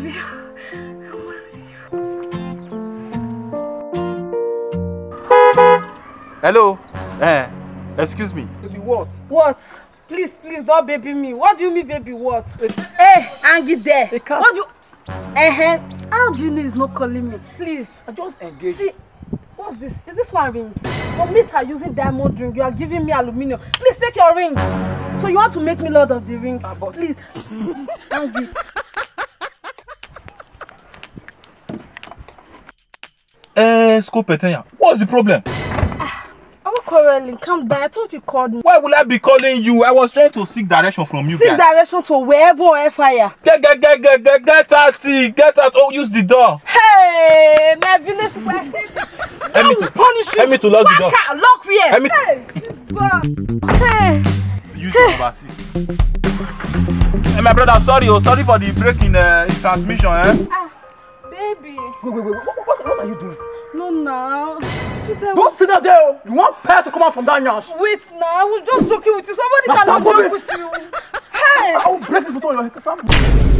you. Hello? Excuse me. Baby, what? What? Please, don't baby me. What do you mean, baby? What? Hey, Angie there. What do you... How do you know he's not calling me? Please. I just engaged. See, what's this? Is this one ring? For me are using diamond ring. You are giving me aluminium. Please take your ring. So you want to make me lord of the rings? Please. Angie. Skopetenya, what's the problem? I'm not quarreling. Calm down. I thought you called me. Why will I be calling you? I was trying to seek direction from you guys. Seek direction to wherever or fire. Get out. Oh, use the door. Hey, my village person. Punish you. Help me to lock the door. Lock here. Help me. Hey. Use your number 6. Hey, my brother, sorry for the break in transmission, Baby. Wait. What are you doing? No, now. Sweetheart. Don't sit down there. You want pear to come out from that nyash. Wait, now. I was just joking with you. Somebody cannot joke with you. Hey. I will break this bottle on your head.